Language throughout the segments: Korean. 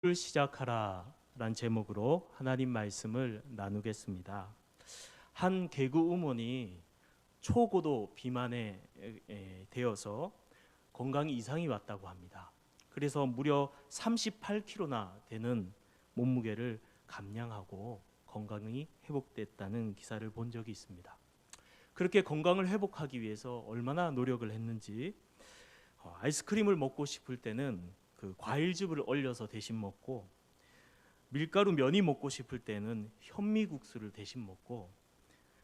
를 시작하라 라는 제목으로 하나님 말씀을 나누겠습니다. 한 개그 우먼이 초고도 비만에 되어서 건강 이상이 왔다고 합니다. 그래서 무려 38kg나 되는 몸무게를 감량하고 건강이 회복됐다는 기사를 본 적이 있습니다. 그렇게 건강을 회복하기 위해서 얼마나 노력을 했는지, 아이스크림을 먹고 싶을 때는 그 과일즙을 얼려서 대신 먹고, 밀가루 면이 먹고 싶을 때는 현미국수를 대신 먹고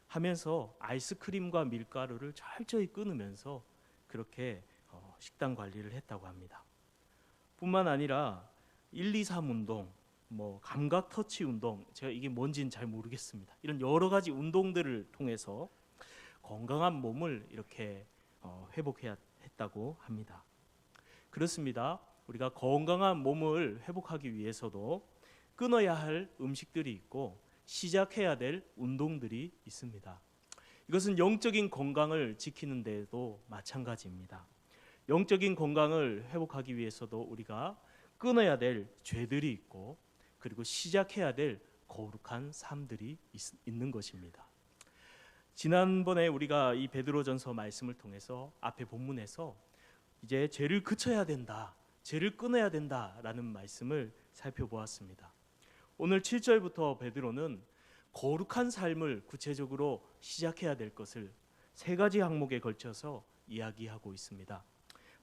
하면서 아이스크림과 밀가루를 철저히 끊으면서 그렇게 식단 관리를 했다고 합니다. 뿐만 아니라 1, 2, 3 운동, 감각 터치 운동, 제가 이게 뭔지는 잘 모르겠습니다. 이런 여러 가지 운동들을 통해서 건강한 몸을 이렇게 회복해야 했다고 합니다. 그렇습니다. 우리가 건강한 몸을 회복하기 위해서도 끊어야 할 음식들이 있고 시작해야 될 운동들이 있습니다. 이것은 영적인 건강을 지키는 데도 마찬가지입니다. 영적인 건강을 회복하기 위해서도 우리가 끊어야 될 죄들이 있고, 그리고 시작해야 될 거룩한 삶들이 있는 것입니다. 지난번에 우리가 이 베드로전서 말씀을 통해서 앞에 본문에서 이제 죄를 그쳐야 된다, 죄를 끊어야 된다라는 말씀을 살펴보았습니다. 오늘 7절부터 베드로는 거룩한 삶을 구체적으로 시작해야 될 것을 세 가지 항목에 걸쳐서 이야기하고 있습니다.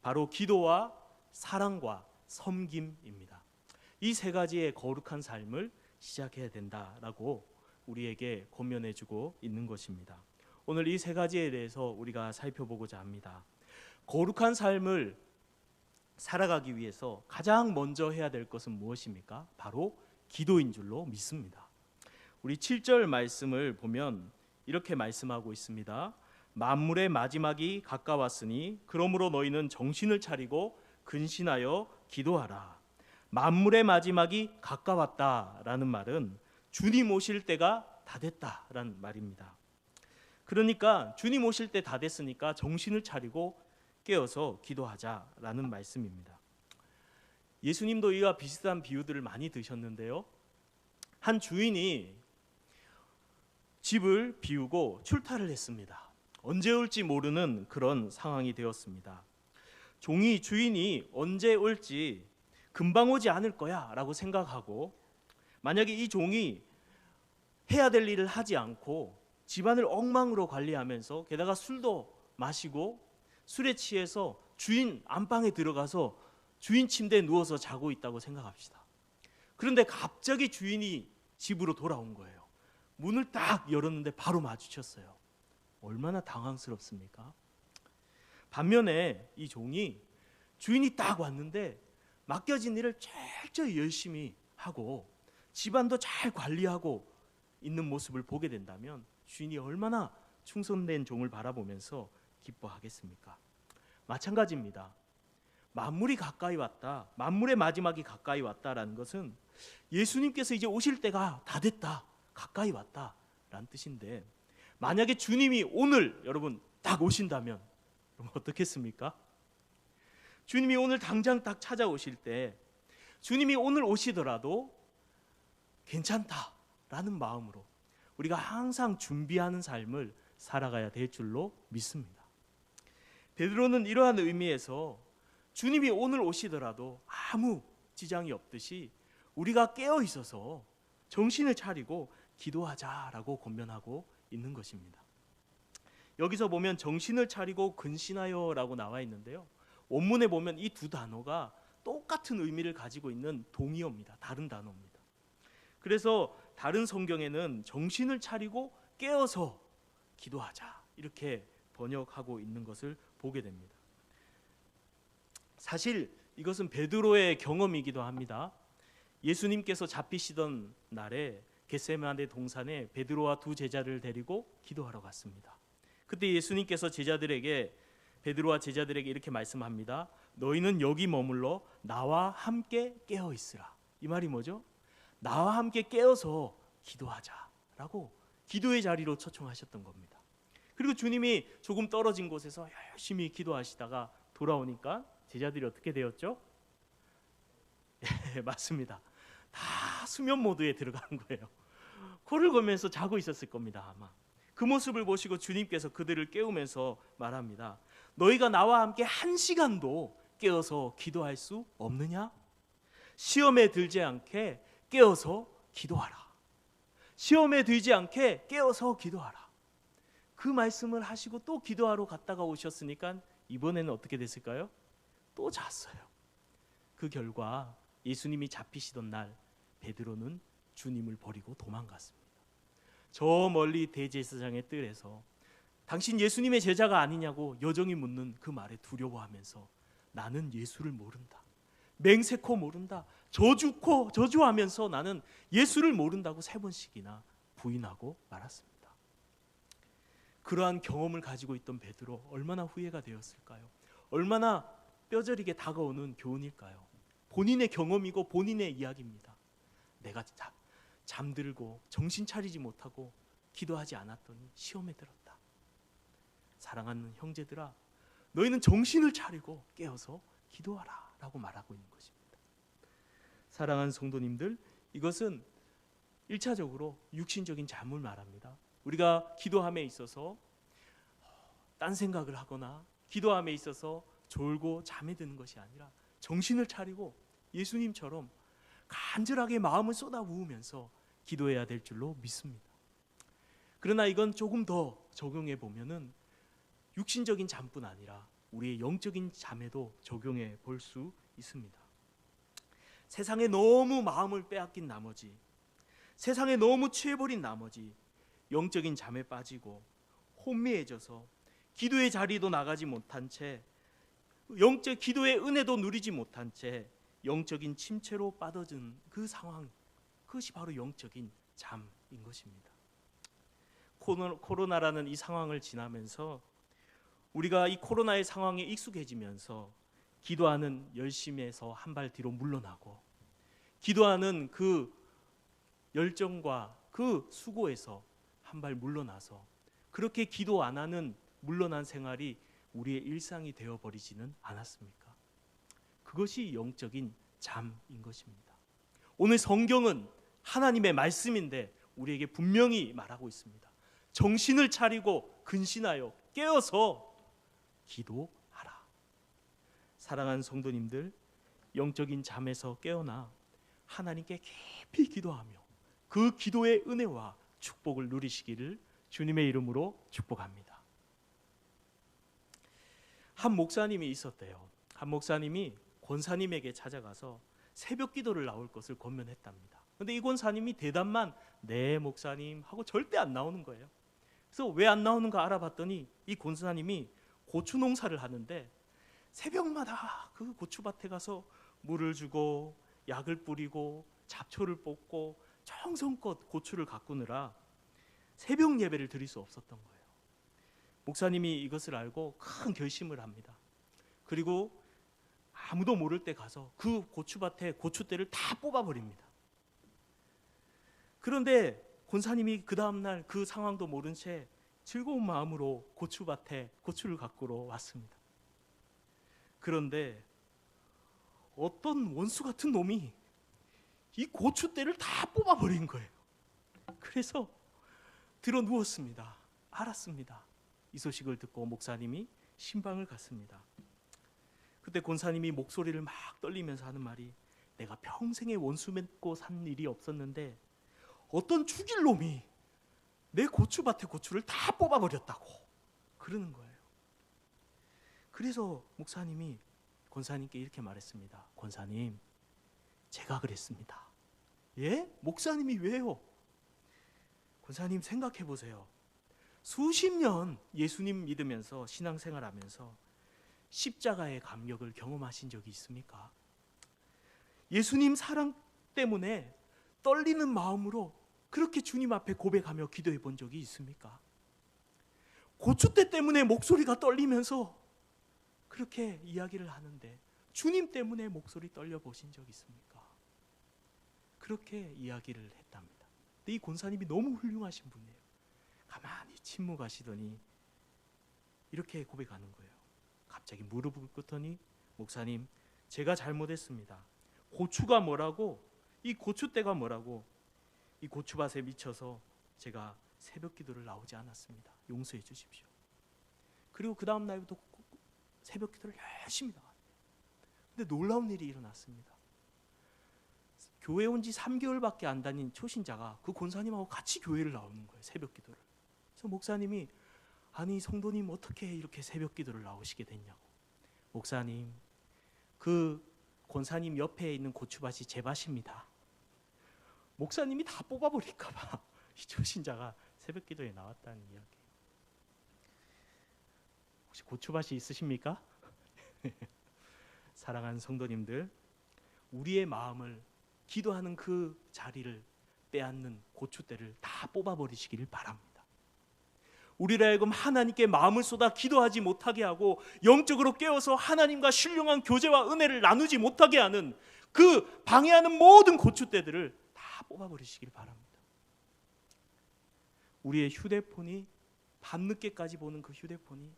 바로 기도와 사랑과 섬김입니다. 이 세 가지의 거룩한 삶을 시작해야 된다라고 우리에게 권면해주고 있는 것입니다. 오늘 이 세 가지에 대해서 우리가 살펴보고자 합니다. 거룩한 삶을 살아가기 위해서 가장 먼저 해야 될 것은 무엇입니까? 바로 기도인 줄로 믿습니다. 우리 7절 말씀을 보면 이렇게 말씀하고 있습니다. 만물의 마지막이 가까웠으니 그러므로 너희는 정신을 차리고 근신하여 기도하라. 만물의 마지막이 가까웠다라는 말은 주님 오실 때가 다 됐다라는 말입니다. 그러니까 주님 오실 때 다 됐으니까 정신을 차리고 깨어서 기도하자라는 말씀입니다. 예수님도 이와 비슷한 비유들을 많이 드셨는데요. 한 주인이 집을 비우고 출타를 했습니다. 언제 올지 모르는 그런 상황이 되었습니다. 종이 주인이 언제 올지 금방 오지 않을 거야 라고 생각하고, 만약에 이 종이 해야 될 일을 하지 않고 집안을 엉망으로 관리하면서 게다가 술도 마시고 술에 취해서 주인 안방에 들어가서 주인 침대에 누워서 자고 있다고 생각합시다. 그런데 갑자기 주인이 집으로 돌아온 거예요. 문을 딱 열었는데 바로 마주쳤어요. 얼마나 당황스럽습니까? 반면에 이 종이 주인이 딱 왔는데 맡겨진 일을 철저히 열심히 하고 집안도 잘 관리하고 있는 모습을 보게 된다면 주인이 얼마나 충성된 종을 바라보면서 기뻐하겠습니까? 마찬가지입니다. 만물이 가까이 왔다, 만물의 마지막이 가까이 왔다라는 것은 예수님께서 이제 오실 때가 다 됐다, 가까이 왔다라는 뜻인데, 만약에 주님이 오늘 여러분 딱 오신다면 여러분 어떻겠습니까? 주님이 오늘 당장 딱 찾아오실 때 주님이 오늘 오시더라도 괜찮다라는 마음으로 우리가 항상 준비하는 삶을 살아가야 될 줄로 믿습니다. 베드로는 이러한 의미에서 주님이 오늘 오시더라도 아무 지장이 없듯이 우리가 깨어 있어서 정신을 차리고 기도하자라고 권면하고 있는 것입니다. 여기서 보면 정신을 차리고 근신하여라고 나와 있는데요. 원문에 보면 이 두 단어가 똑같은 의미를 가지고 있는 동의어입니다. 다른 단어입니다. 그래서 다른 성경에는 정신을 차리고 깨어서 기도하자 이렇게 번역하고 있는 것을 보게 됩니다. 사실 이것은 베드로의 경험이기도 합니다. 예수님께서 잡히시던 날에 겟세마네 동산에 베드로와 두 제자를 데리고 기도하러 갔습니다. 그때 예수님께서 베드로와 제자들에게 이렇게 말씀합니다. 너희는 여기 머물러 나와 함께 깨어 있으라. 이 말이 뭐죠? 나와 함께 깨어서 기도하자라고 기도의 자리로 초청하셨던 겁니다. 그리고 주님이 조금 떨어진 곳에서 열심히 기도하시다가 돌아오니까 제자들이 어떻게 되었죠? 네, 맞습니다. 다 수면 모드에 들어가는 거예요. 코를 골면서 자고 있었을 겁니다, 아마. 그 모습을 보시고 주님께서 그들을 깨우면서 말합니다. 너희가 나와 함께 1시간도 깨어서 기도할 수 없느냐? 시험에 들지 않게 깨어서 기도하라. 시험에 들지 않게 깨어서 기도하라. 그 말씀을 하시고 또 기도하러 갔다가 오셨으니까 이번에는 어떻게 됐을까요? 또 잤어요. 그 결과 예수님이 잡히시던 날 베드로는 주님을 버리고 도망갔습니다. 저 멀리 대제사장의 뜰에서 당신 예수님의 제자가 아니냐고 여정이 묻는 그 말에 두려워하면서 나는 예수를 모른다. 맹세코 모른다. 저주하면서 나는 예수를 모른다고 3번씩이나 부인하고 말았습니다. 그러한 경험을 가지고 있던 베드로 얼마나 후회가 되었을까요? 얼마나 뼈저리게 다가오는 교훈일까요? 본인의 경험이고 본인의 이야기입니다. 내가 잠들고 정신 차리지 못하고 기도하지 않았더니 시험에 들었다. 사랑하는 형제들아, 너희는 정신을 차리고 깨어서 기도하라 라고 말하고 있는 것입니다. 사랑하는 성도님들, 이것은 1차적으로 육신적인 잠을 말합니다. 우리가 기도함에 있어서 딴 생각을 하거나 기도함에 있어서 졸고 잠에 드는 것이 아니라 정신을 차리고 예수님처럼 간절하게 마음을 쏟아부으면서 기도해야 될 줄로 믿습니다. 그러나 이건 조금 더 적용해 보면은 육신적인 잠뿐 아니라 우리의 영적인 잠에도 적용해 볼 수 있습니다. 세상에 너무 마음을 빼앗긴 나머지, 세상에 너무 취해버린 나머지 영적인 잠에 빠지고 혼미해져서 기도의 자리도 나가지 못한 채, 영적 기도의 은혜도 누리지 못한 채 영적인 침체로 빠져든 그 상황, 그것이 바로 영적인 잠인 것입니다. 코로나라는 이 상황을 지나면서 우리가 이 코로나의 상황에 익숙해지면서 기도하는 열심에서 한 발 뒤로 물러나고 기도하는 그 열정과 그 수고에서 한 발 물러나서 그렇게 기도 안 하는 물러난 생활이 우리의 일상이 되어버리지는 않았습니까? 그것이 영적인 잠인 것입니다. 오늘 성경은 하나님의 말씀인데 우리에게 분명히 말하고 있습니다. 정신을 차리고 근신하여 깨어서 기도하라. 사랑하는 성도님들, 영적인 잠에서 깨어나 하나님께 깊이 기도하며 그 기도의 은혜와 축복을 누리시기를 주님의 이름으로 축복합니다. 한 목사님이 있었대요. 한 목사님이 권사님에게 찾아가서 새벽 기도를 나올 것을 권면했답니다. 그런데 이 권사님이 대답만 네 목사님 하고 절대 안 나오는 거예요. 그래서 왜 안 나오는가 알아봤더니 이 권사님이 고추 농사를 하는데 새벽마다 그 고추밭에 가서 물을 주고 약을 뿌리고 잡초를 뽑고 정성껏 고추를 가꾸느라 새벽 예배를 드릴 수 없었던 거예요. 목사님이 이것을 알고 큰 결심을 합니다. 그리고 아무도 모를 때 가서 그 고추밭에 고추대를 다 뽑아버립니다. 그런데 권사님이 그 다음날 그 상황도 모른 채 즐거운 마음으로 고추밭에 고추를 가꾸러 왔습니다. 그런데 어떤 원수 같은 놈이 이 고추대를 다 뽑아버린 거예요. 그래서 들어 누웠습니다. 알았습니다. 이 소식을 듣고 목사님이 신방을 갔습니다. 그때 권사님이 목소리를 막 떨리면서 하는 말이 내가 평생에 원수 맺고 산 일이 없었는데 어떤 죽일 놈이 내 고추밭에 고추를 다 뽑아버렸다고 그러는 거예요. 그래서 목사님이 권사님께 이렇게 말했습니다. 권사님, 제가 그랬습니다. 예? 목사님이 왜요? 권사님 생각해 보세요. 수십 년 예수님 믿으면서 신앙생활하면서 십자가의 감격을 경험하신 적이 있습니까? 예수님 사랑 때문에 떨리는 마음으로 그렇게 주님 앞에 고백하며 기도해 본 적이 있습니까? 고추대 때문에 목소리가 떨리면서 그렇게 이야기를 하는데 주님 때문에 목소리 떨려 보신 적 있습니까? 그렇게 이야기를 했답니다. 근데 이 권사님이 너무 훌륭하신 분이에요. 가만히 침묵하시더니 이렇게 고백하는 거예요. 갑자기 무릎을 꿇더니 목사님, 제가 잘못했습니다. 고추가 뭐라고, 이 고추대가 뭐라고, 이 고추밭에 미쳐서 제가 새벽 기도를 나오지 않았습니다. 용서해 주십시오. 그리고 그 다음 날부터 새벽 기도를 열심히 나왔어요. 근데 놀라운 일이 일어났습니다. 교회 온 지 3개월밖에 안 다닌 초신자가 그 권사님하고 같이 교회를 나오는 거예요. 새벽 기도를. 그래서 목사님이, 아니 성도님 어떻게 이렇게 새벽 기도를 나오시게 됐냐고. 목사님, 그 권사님 옆에 있는 고추밭이 제 밭입니다. 목사님이 다 뽑아버릴까 봐 이 초신자가 새벽 기도에 나왔다는 이야기. 혹시 고추밭이 있으십니까? 사랑하는 성도님들, 우리의 마음을, 기도하는 그 자리를 빼앗는 고추대를 다 뽑아버리시기를 바랍니다. 우리를 하여금 하나님께 마음을 쏟아 기도하지 못하게 하고 영적으로 깨어서 하나님과 신령한 교제와 은혜를 나누지 못하게 하는 그 방해하는 모든 고추대들을 다 뽑아버리시길 바랍니다. 우리의 휴대폰이, 밤늦게까지 보는 그 휴대폰이,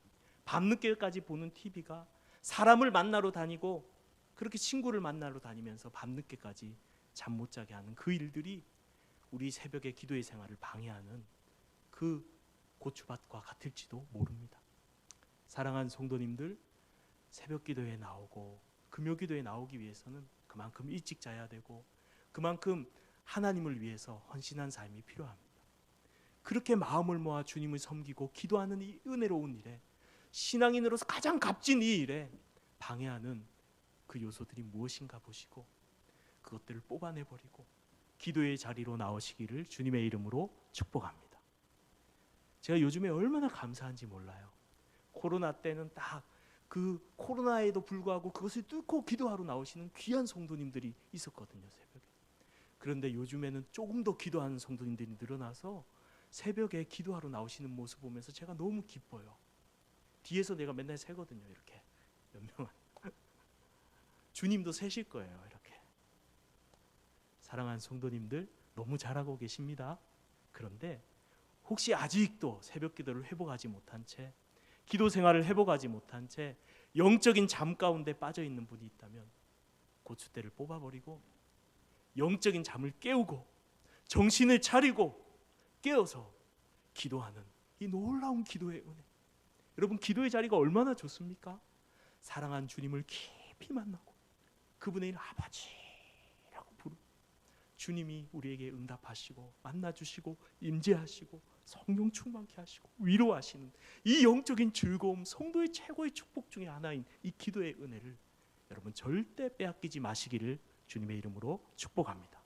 밤늦게까지 보는 TV가 사람을 만나러 다니고 그렇게 친구를 만나러 다니면서 밤늦게까지 잠 못 자게 하는 그 일들이 우리 새벽의 기도의 생활을 방해하는 그 고추밭과 같을지도 모릅니다. 사랑하는 성도님들, 새벽 기도에 나오고 금요 기도에 나오기 위해서는 그만큼 일찍 자야 되고 그만큼 하나님을 위해서 헌신한 삶이 필요합니다. 그렇게 마음을 모아 주님을 섬기고 기도하는 이 은혜로운 일에, 신앙인으로서 가장 값진 이 일에 방해하는 그 요소들이 무엇인가 보시고 그것들을 뽑아내버리고 기도의 자리로 나오시기를 주님의 이름으로 축복합니다. 제가 요즘에 얼마나 감사한지 몰라요. 코로나 때는 딱 그 코로나에도 불구하고 그것을 뚫고 기도하러 나오시는 귀한 성도님들이 있었거든요, 새벽에. 그런데 요즘에는 조금 더 기도하는 성도님들이 늘어나서 새벽에 기도하러 나오시는 모습 보면서 제가 너무 기뻐요. 뒤에서 내가 맨날 세거든요, 이렇게 몇 명은. 주님도 세실 거예요, 이렇게. 사랑하는 성도님들, 너무 잘하고 계십니다. 그런데 혹시 아직도 새벽 기도를 회복하지 못한 채, 기도 생활을 회복하지 못한 채 영적인 잠 가운데 빠져 있는 분이 있다면 고추대를 뽑아버리고 영적인 잠을 깨우고 정신을 차리고 깨어서 기도하는 이 놀라운 기도의 은혜. 여러분, 기도의 자리가 얼마나 좋습니까? 사랑하는 주님을 깊이 만나고 그분의 이름 아버지라고 부르고 주님이 우리에게 응답하시고 만나주시고 임재하시고 성령 충만케 하시고 위로하시는 이 영적인 즐거움, 성도의 최고의 축복 중에 하나인 이 기도의 은혜를 여러분 절대 빼앗기지 마시기를 주님의 이름으로 축복합니다.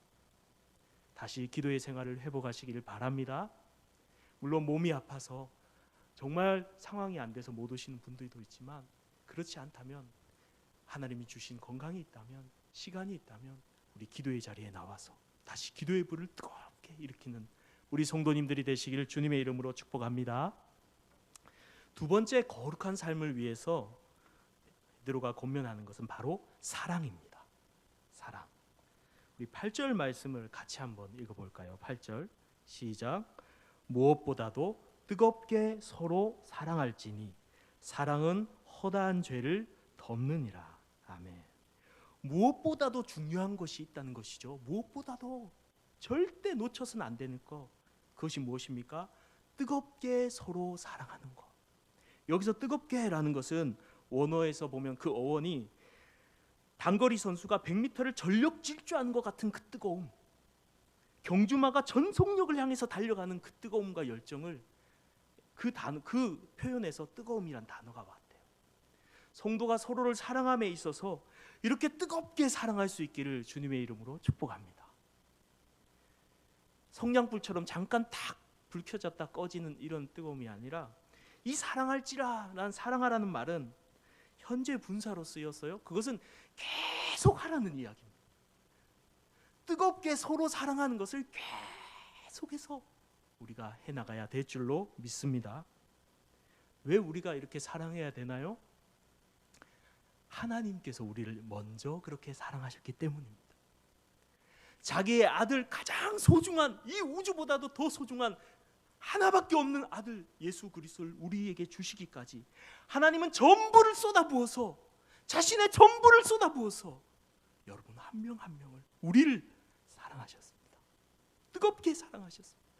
다시 기도의 생활을 회복하시기를 바랍니다. 물론 몸이 아파서 정말 상황이 안 돼서 못 오시는 분들도 있지만, 그렇지 않다면 하나님이 주신 건강이 있다면, 시간이 있다면 우리 기도의 자리에 나와서 다시 기도의 불을 뜨겁게 일으키는 우리 성도님들이 되시기를 주님의 이름으로 축복합니다. 두 번째, 거룩한 삶을 위해서 베드로가 권면하는 것은 바로 사랑입니다. 사랑. 우리 8절 말씀을 같이 한번 읽어볼까요? 8절 시작. 무엇보다도 뜨겁게 서로 사랑할지니 사랑은 허다한 죄를 덮느니라. 아멘. 무엇보다도 중요한 것이 있다는 것이죠. 무엇보다도 절대 놓쳐서는 안 되는 것, 그것이 무엇입니까? 뜨겁게 서로 사랑하는 것. 여기서 뜨겁게라는 것은 원어에서 보면 그 어원이 단거리 선수가 100m를 전력 질주하는 것 같은 그 뜨거움, 경주마가 전속력을 향해서 달려가는 그 뜨거움과 열정을 그 표현에서 뜨거움이란 단어가 왔대요. 성도가 서로를 사랑함에 있어서 이렇게 뜨겁게 사랑할 수 있기를 주님의 이름으로 축복합니다. 성냥불처럼 잠깐 탁 불 켜졌다 꺼지는 이런 뜨거움이 아니라, 이 사랑할지라라는 사랑하라는 말은 현재 분사로 쓰였어요. 그것은 계속 하라는 이야기입니다. 뜨겁게 서로 사랑하는 것을 계속해서 우리가 해나가야 될 줄로 믿습니다. 왜 우리가 이렇게 사랑해야 되나요? 하나님께서 우리를 먼저 그렇게 사랑하셨기 때문입니다. 자기의 아들, 가장 소중한, 이 우주보다도 더 소중한 하나밖에 없는 아들 예수 그리스도를 우리에게 주시기까지 하나님은 전부를 쏟아부어서, 자신의 전부를 쏟아부어서 여러분 한 명 한 명을, 우리를 사랑하셨습니다. 뜨겁게 사랑하셨습니다.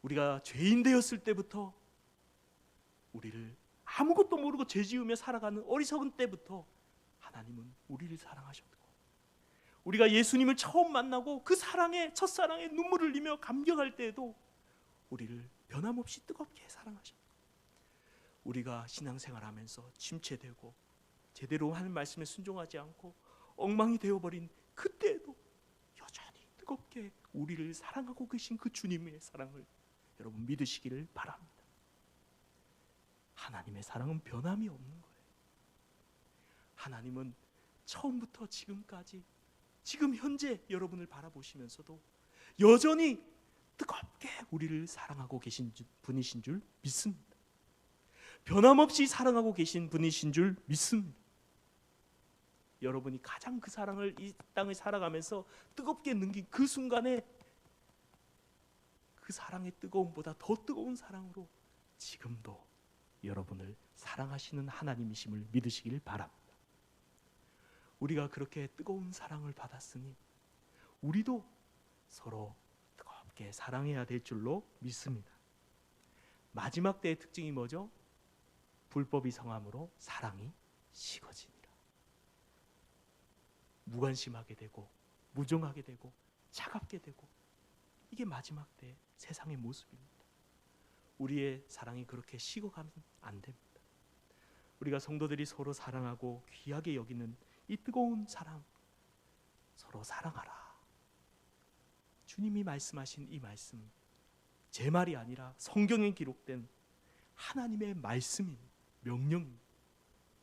우리가 죄인 되었을 때부터, 우리를 아무것도 모르고 죄 지으며 살아가는 어리석은 때부터 하나님은 우리를 사랑하셨고, 우리가 예수님을 처음 만나고 그 사랑에, 첫사랑에 눈물을 흘리며 감격할 때에도 우리를 변함없이 뜨겁게 사랑하셨고, 우리가 신앙생활하면서 침체되고 제대로 하는 말씀에 순종하지 않고 엉망이 되어버린 그때에도 여전히 뜨겁게 우리를 사랑하고 계신 그 주님의 사랑을 여러분 믿으시기를 바랍니다. 하나님의 사랑은 변함이 없는 거예요. 하나님은 처음부터 지금까지, 지금 현재 여러분을 바라보시면서도 여전히 뜨겁게 우리를 사랑하고 계신 분이신 줄 믿습니다. 변함없이 사랑하고 계신 분이신 줄 믿습니다. 여러분이 가장 그 사랑을 이 땅을 살아가면서 뜨겁게 느낀 그 순간에 그 사랑의 뜨거움보다 더 뜨거운 사랑으로 지금도 여러분을 사랑하시는 하나님이심을 믿으시길 바랍니다. 우리가 그렇게 뜨거운 사랑을 받았으니 우리도 서로 뜨겁게 사랑해야 될 줄로 믿습니다. 마지막 때의 특징이 뭐죠? 불법이 성함으로 사랑이 식어지니라. 무관심하게 되고 무정하게 되고 차갑게 되고, 이게 마지막 때의 세상의 모습입니다. 우리의 사랑이 그렇게 식어가면 안 됩니다. 우리가 성도들이 서로 사랑하고 귀하게 여기는 이 뜨거운 사랑, 서로 사랑하라. 주님이 말씀하신 이 말씀, 제 말이 아니라 성경에 기록된 하나님의 말씀인 명령,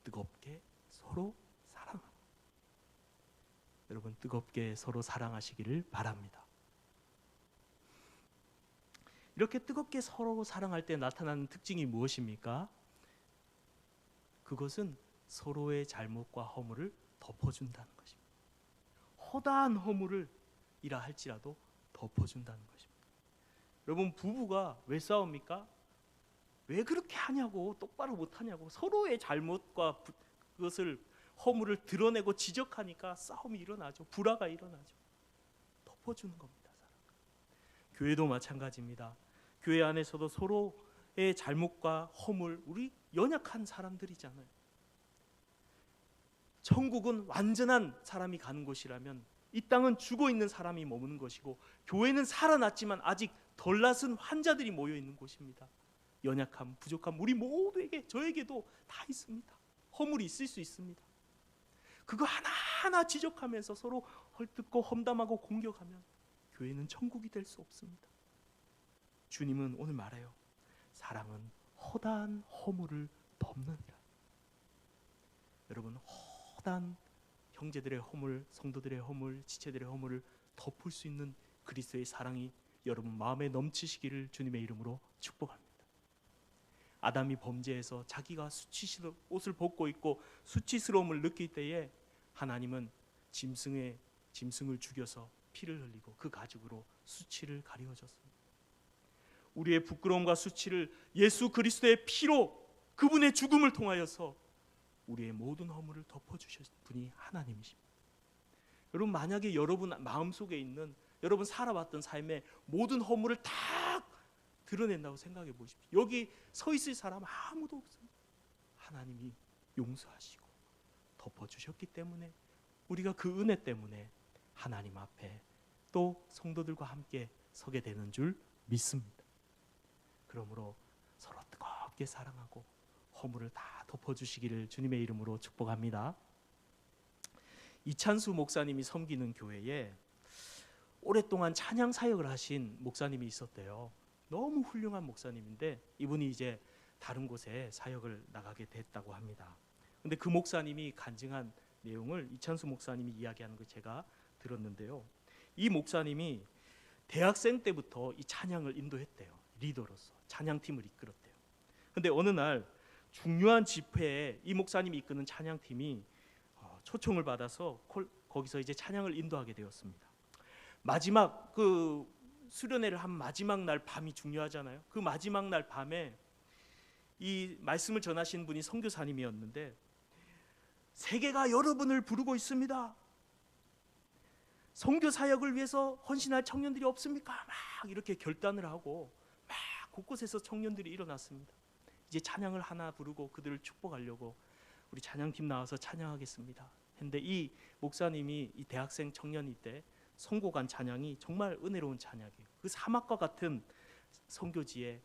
뜨겁게 서로 사랑하라. 여러분 뜨겁게 서로 사랑하시기를 바랍니다. 이렇게 뜨겁게 서로 사랑할 때 나타나는 특징이 무엇입니까? 그것은 서로의 잘못과 허물을 덮어준다는 것입니다. 허다한 허물을 이라 할지라도 덮어준다는 것입니다. 여러분 부부가 왜 싸웁니까? 왜 그렇게 하냐고, 똑바로 못하냐고, 서로의 잘못과 그것을, 허물을 드러내고 지적하니까 싸움이 일어나죠. 불화가 일어나죠. 덮어주는 겁니다. 사랑. 교회도 마찬가지입니다. 교회 안에서도 서로의 잘못과 허물, 우리 연약한 사람들이잖아요. 천국은 완전한 사람이 가는 곳이라면 이 땅은 죽어 있는 사람이 머무는 것이고, 교회는 살아났지만 아직 덜 낫은 환자들이 모여 있는 곳입니다. 연약함, 부족함, 우리 모두에게, 저에게도 다 있습니다. 허물이 있을 수 있습니다. 그거 하나하나 지적하면서 서로 헐뜯고 험담하고 공격하면 교회는 천국이 될 수 없습니다. 주님은 오늘 말해요. 사랑은 허다한 허물을 덮느니라. 여러분 허다한 형제들의 허물, 성도들의 허물, 지체들의 허물을 덮을 수 있는 그리스도의 사랑이 여러분 마음에 넘치시기를 주님의 이름으로 축복합니다. 아담이 범죄해서 자기가 수치스러운 옷을 벗고 있고 수치스러움을 느낄 때에 하나님은 짐승을 죽여서 피를 흘리고 그 가죽으로 수치를 가리워줬습니다. 우리의 부끄러움과 수치를 예수 그리스도의 피로, 그분의 죽음을 통하여서 우리의 모든 허물을 덮어주신 분이 하나님이십니다. 여러분 만약에 여러분 마음속에 있는, 여러분 살아왔던 삶의 모든 허물을 다 드러낸다고 생각해 보십시오. 여기 서 있을 사람 아무도 없습니다. 하나님이 용서하시고 덮어주셨기 때문에, 우리가 그 은혜 때문에 하나님 앞에 또 성도들과 함께 서게 되는 줄 믿습니다. 그러므로 서로 뜨겁게 사랑하고 허물을 다 덮어주시기를 주님의 이름으로 축복합니다. 이찬수 목사님이 섬기는 교회에 오랫동안 찬양 사역을 하신 목사님이 있었대요. 너무 훌륭한 목사님인데 이분이 이제 다른 곳에 사역을 나가게 됐다고 합니다. 근데 그 목사님이 간증한 내용을 이찬수 목사님이 이야기하는 걸 제가 들었는데요. 이 목사님이 대학생 때부터 이 찬양을 인도했대요. 리더로서 찬양팀을 이끌었대요. 근데 어느 날 중요한 집회에 이 목사님이 이끄는 찬양팀이 초청을 받아서 거기서 이제 찬양을 인도하게 되었습니다. 마지막 그 수련회를 한 마지막 날 밤이 중요하잖아요. 그 마지막 날 밤에 이 말씀을 전하신 분이 선교사님이었는데 세계가 여러분을 부르고 있습니다. 선교 사역을 위해서 헌신할 청년들이 없습니까? 막 이렇게 결단을 하고 막 곳곳에서 청년들이 일어났습니다. 이제 찬양을 하나 부르고 그들을 축복하려고 우리 찬양팀 나와서 찬양하겠습니다. 근데 이 목사님이 이 대학생 청년일 때 선곡한 찬양이 정말 은혜로운 찬양이에요. 그 사막과 같은 선교지에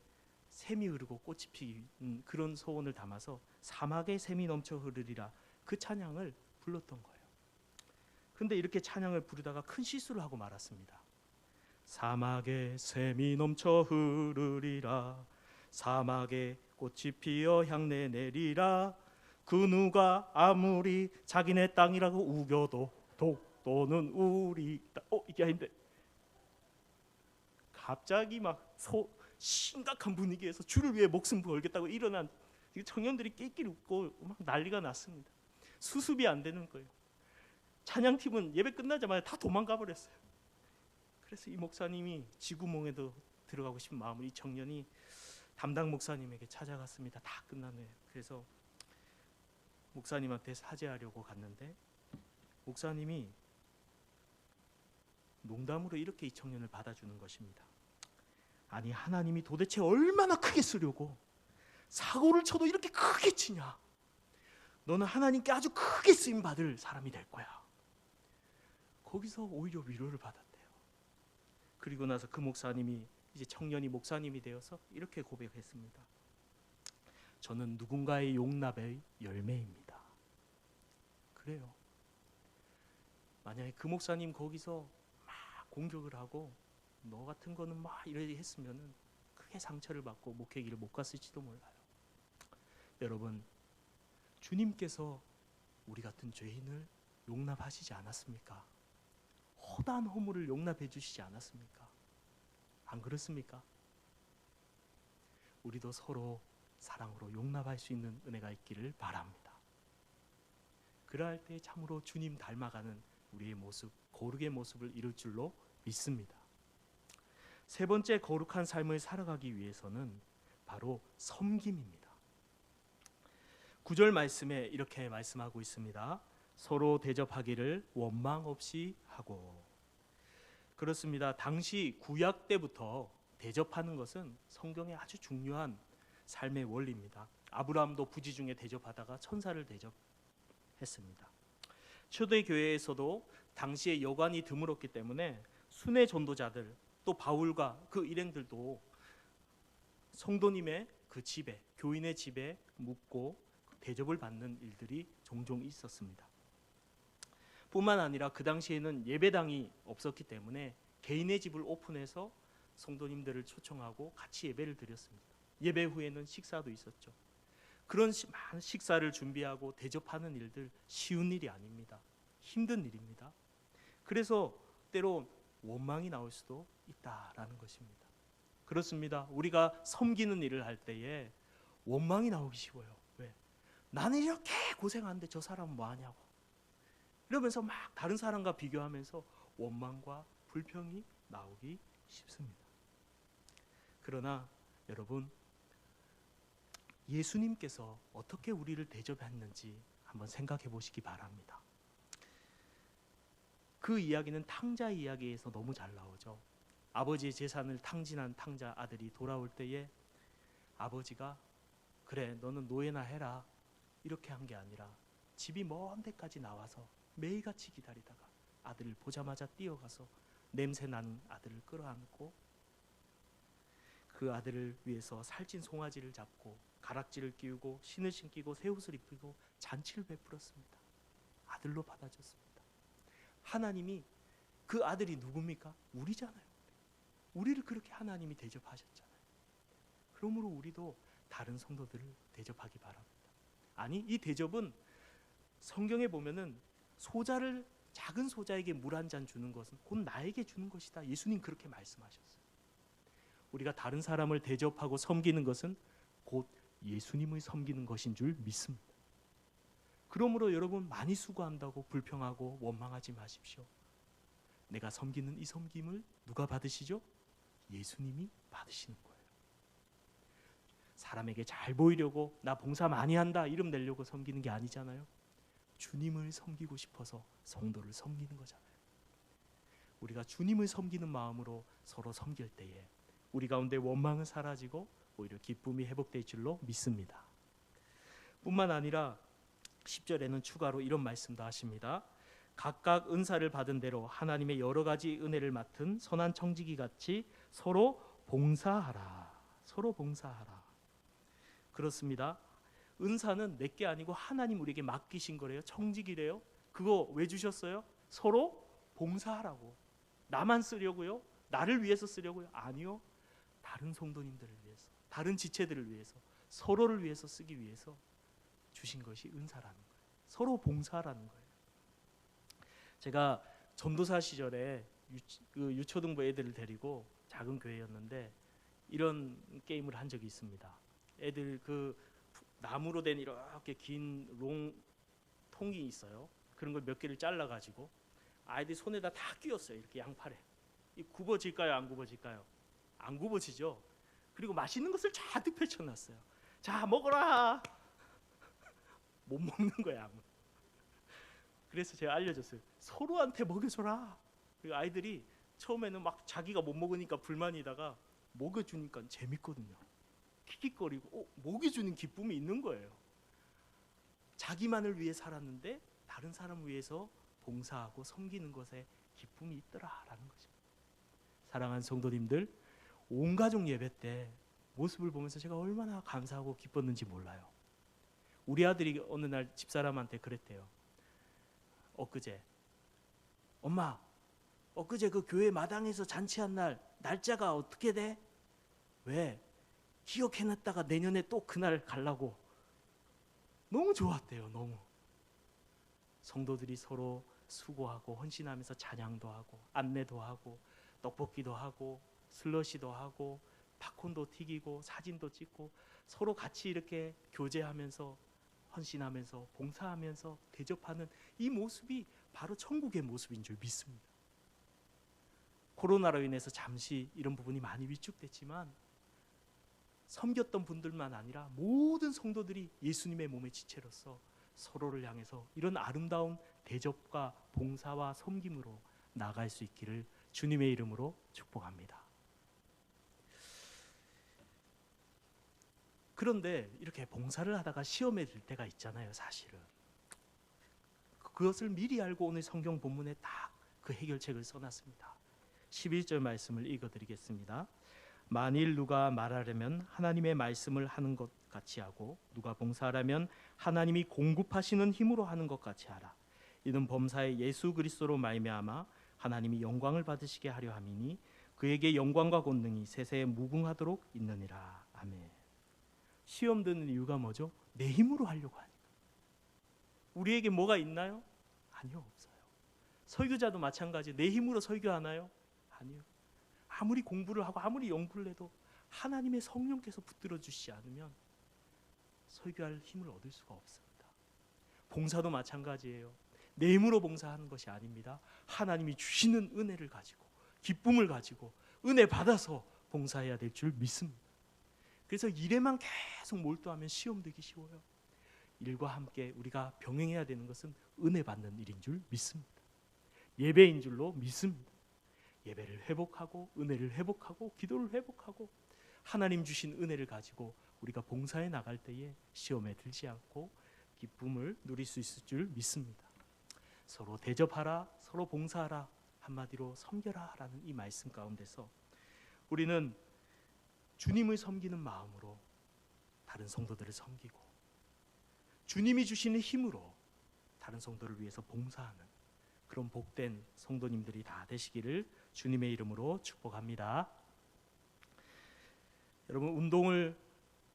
샘이 흐르고 꽃이 피는 그런 소원을 담아서 사막에 샘이 넘쳐 흐르리라, 그 찬양을 불렀던 거예요. 근데 이렇게 찬양을 부르다가 큰 실수를 하고 말았습니다. 사막에 샘이 넘쳐 흐르리라, 사막에 꽃이 피어 향내 내리라, 그 누가 아무리 자기네 땅이라고 우겨도 독도는 우리 땅. 이게 아닌데 갑자기 막 심각한 분위기에서 주를 위해 목숨 걸겠다고 일어난 청년들이 낄낄 웃고 막 난리가 났습니다. 수습이 안 되는 거예요. 찬양팀은 예배 끝나자마자 다 도망가 버렸어요. 그래서 이 목사님이 지구몽에도 들어가고 싶은 마음을 이 청년이 담당 목사님에게 찾아갔습니다. 다 끝난 후에. 그래서 목사님한테 사죄하려고 갔는데 목사님이 농담으로 이렇게 이 청년을 받아주는 것입니다. 아니, 하나님이 도대체 얼마나 크게 쓰려고 사고를 쳐도 이렇게 크게 치냐? 너는 하나님께 아주 크게 쓰임 받을 사람이 될 거야. 거기서 오히려 위로를 받았대요. 그리고 나서 그 목사님이 이제 청년이 목사님이 되어서 이렇게 고백했습니다. 저는 누군가의 용납의 열매입니다. 그래요. 만약에 그 목사님 거기서 막 공격을 하고 너 같은 거는 막 이렇게 했으면은 크게 상처를 받고 목회 길을 못 갔을지도 몰라요. 여러분, 주님께서 우리 같은 죄인을 용납하시지 않았습니까? 허다한 허물을 용납해 주시지 않았습니까? 안 그렇습니까? 우리도 서로 사랑으로 용납할 수 있는 은혜가 있기를 바랍니다. 그러할 때 참으로 주님 닮아가는 우리의 모습, 거룩의 모습을 이룰 줄로 믿습니다. 세 번째 거룩한 삶을 살아가기 위해서는 바로 섬김입니다. 9절 말씀에 이렇게 말씀하고 있습니다. 서로 대접하기를 원망 없이 하고. 그렇습니다. 당시 구약 때부터 대접하는 것은 성경의 아주 중요한 삶의 원리입니다. 아브라함도 부지 중에 대접하다가 천사를 대접했습니다. 초대교회에서도 당시에 여관이 드물었기 때문에 순회 전도자들, 또 바울과 그 일행들도 성도님의 그 집에, 교인의 집에 묵고 대접을 받는 일들이 종종 있었습니다. 뿐만 아니라 그 당시에는 예배당이 없었기 때문에 개인의 집을 오픈해서 성도님들을 초청하고 같이 예배를 드렸습니다. 예배 후에는 식사도 있었죠. 그런 많은 식사를 준비하고 대접하는 일들 쉬운 일이 아닙니다. 힘든 일입니다. 그래서 때로 원망이 나올 수도 있다라는 것입니다. 그렇습니다. 우리가 섬기는 일을 할 때에 원망이 나오기 쉬워요. 왜? 나는 이렇게 고생하는데 저 사람은 뭐 하냐고. 이러면서 막 다른 사람과 비교하면서 원망과 불평이 나오기 쉽습니다. 그러나 여러분, 예수님께서 어떻게 우리를 대접했는지 한번 생각해 보시기 바랍니다. 그 이야기는 탕자 이야기에서 너무 잘 나오죠. 아버지의 재산을 탕진한 탕자 아들이 돌아올 때에 아버지가 그래 너는 노예나 해라 이렇게 한 게 아니라 집이 먼 데까지 나와서 매일같이 기다리다가 아들을 보자마자 뛰어가서 냄새 나는 아들을 끌어안고 그 아들을 위해서 살찐 송아지를 잡고 가락지를 끼우고 신을 신기고 새 옷을 입히고 잔치를 베풀었습니다. 아들로 받아줬습니다. 하나님이 그 아들이 누굽니까? 우리잖아요. 우리를 그렇게 하나님이 대접하셨잖아요. 그러므로 우리도 다른 성도들을 대접하기 바랍니다. 아니, 이 대접은 성경에 보면은 소자를 작은 소자에게 물 한 잔 주는 것은 곧 나에게 주는 것이다. 예수님 그렇게 말씀하셨어요. 우리가 다른 사람을 대접하고 섬기는 것은 곧 예수님을 섬기는 것인 줄 믿습니다. 그러므로 여러분 많이 수고한다고 불평하고 원망하지 마십시오. 내가 섬기는 이 섬김을 누가 받으시죠? 예수님이 받으시는 거예요. 사람에게 잘 보이려고 나 봉사 많이 한다 이름 내려고 섬기는 게 아니잖아요. 주님을 섬기고 싶어서 성도를 섬기는 거잖아요. 우리가 주님을 섬기는 마음으로 서로 섬길 때에 우리 가운데 원망은 사라지고 오히려 기쁨이 회복될 줄로 믿습니다. 뿐만 아니라 10절에는 추가로 이런 말씀도 하십니다. 각각 은사를 받은 대로 하나님의 여러 가지 은혜를 맡은 선한 청지기 같이 서로 봉사하라. 서로 봉사하라. 그렇습니다. 은사는 내게 아니고 하나님 우리에게 맡기신 거래요. 청지기래요. 그거 왜 주셨어요? 서로 봉사하라고. 나만 쓰려고요? 나를 위해서 쓰려고요? 아니요. 다른 성도님들을 위해서, 다른 지체들을 위해서, 서로를 위해서 쓰기 위해서 주신 것이 은사라는 거예요. 서로 봉사하라는 거예요. 제가 전도사 시절에 유초등부 애들을 데리고 작은 교회였는데 이런 게임을 한 적이 있습니다. 애들 그 나무로 된 이렇게 긴 통이 있어요. 그런 걸 몇 개를 잘라가지고 아이들 손에다 다 끼웠어요. 이렇게 양팔에. 이 굽어질까요? 안 굽어질까요? 안 굽어지죠. 그리고 맛있는 것을 잔뜩 펼쳐놨어요. 자, 먹어라. 못 먹는 거야. 아무. 그래서 제가 알려줬어요. 서로한테 먹여줘라. 그리고 아이들이 처음에는 막 자기가 못 먹으니까 불만이다가 먹여주니까 재밌거든요. 킥킥거리고 먹여주는 기쁨이 있는 거예요. 자기만을 위해 살았는데 다른 사람을 위해서 봉사하고 섬기는 것에 기쁨이 있더라라는 거죠. 사랑하는 성도님들, 온 가족 예배 때 모습을 보면서 제가 얼마나 감사하고 기뻤는지 몰라요. 우리 아들이 어느 날 집사람한테 그랬대요. 엊그제, 엄마, 엊그제 그 교회 마당에서 잔치한 날 날짜가 어떻게 돼? 왜? 기억해놨다가 내년에 또 그날 가려고. 너무 좋았대요. 너무. 성도들이 서로 수고하고 헌신하면서 찬양도 하고 안내도 하고 떡볶이도 하고 슬러시도 하고 팝콘도 튀기고 사진도 찍고 서로 같이 이렇게 교제하면서 헌신하면서 봉사하면서 대접하는 이 모습이 바로 천국의 모습인 줄 믿습니다. 코로나로 인해서 잠시 이런 부분이 많이 위축됐지만 섬겼던 분들만 아니라 모든 성도들이 예수님의 몸의 지체로서 서로를 향해서 이런 아름다운 대접과 봉사와 섬김으로 나아갈 수 있기를 주님의 이름으로 축복합니다. 그런데 이렇게 봉사를 하다가 시험에 들 때가 있잖아요. 사실은 그것을 미리 알고 오늘 성경 본문에 딱 그 해결책을 써놨습니다. 11절 말씀을 읽어드리겠습니다. 만일 누가 말하려면 하나님의 말씀을 하는 것 같이 하고 누가 봉사하려면 하나님이 공급하시는 힘으로 하는 것 같이 하라. 이는 범사에 예수 그리스도로 말미암아 하나님이 영광을 받으시게 하려 함이니 그에게 영광과 권능이 세세에 무궁하도록 있느니라. 아멘. 시험 드는 이유가 뭐죠? 내 힘으로 하려고 하니까. 우리에게 뭐가 있나요? 아니요, 없어요. 설교자도 마찬가지. 내 힘으로 설교하나요? 아니요. 아무리 공부를 하고 아무리 연구를 해도 하나님의 성령께서 붙들어 주시지 않으면 설교할 힘을 얻을 수가 없습니다. 봉사도 마찬가지예요. 내 힘으로 봉사하는 것이 아닙니다. 하나님이 주시는 은혜를 가지고 기쁨을 가지고 은혜 받아서 봉사해야 될 줄 믿습니다. 그래서 일에만 계속 몰두하면 시험 되기 쉬워요. 일과 함께 우리가 병행해야 되는 것은 은혜 받는 일인 줄 믿습니다. 예배인 줄로 믿습니다. 예배를 회복하고 은혜를 회복하고 기도를 회복하고 하나님 주신 은혜를 가지고 우리가 봉사해 나갈 때에 시험에 들지 않고 기쁨을 누릴 수 있을 줄 믿습니다. 서로 대접하라, 서로 봉사하라, 한마디로 섬겨라라는 이 말씀 가운데서 우리는 주님을 섬기는 마음으로 다른 성도들을 섬기고 주님이 주시는 힘으로 다른 성도를 위해서 봉사하는 그런 복된 성도님들이 다 되시기를 주님의 이름으로 축복합니다. 여러분, 운동을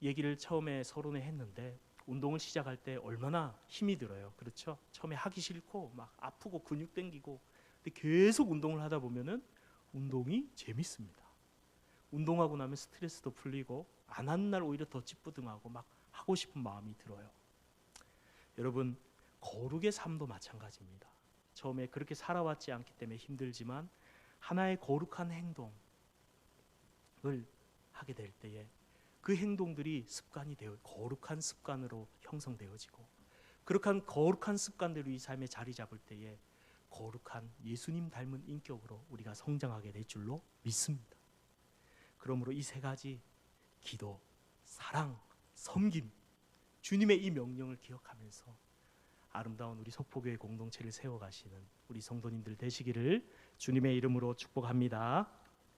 얘기를 처음에 서론에 했는데 운동을 시작할 때 얼마나 힘이 들어요. 그렇죠? 처음에 하기 싫고 막 아프고 근육 땡기고 근데 계속 운동을 하다 보면은 운동이 재밌습니다. 운동하고 나면 스트레스도 풀리고 안 하는 날 오히려 더 찌뿌둥하고 막 하고 싶은 마음이 들어요. 여러분, 거룩의 삶도 마찬가지입니다. 처음에 그렇게 살아왔지 않기 때문에 힘들지만 하나의 거룩한 행동을 하게 될 때에 그 행동들이 습관이 되어 거룩한 습관으로 형성되어지고 그렇게 거룩한 습관대로 이 삶에 자리 잡을 때에 거룩한 예수님 닮은 인격으로 우리가 성장하게 될 줄로 믿습니다. 그러므로 이 세 가지 기도, 사랑, 섬김, 주님의 이 명령을 기억하면서 아름다운 우리 속포교회 공동체를 세워가시는 우리 성도님들 되시기를 주님의 이름으로 축복합니다.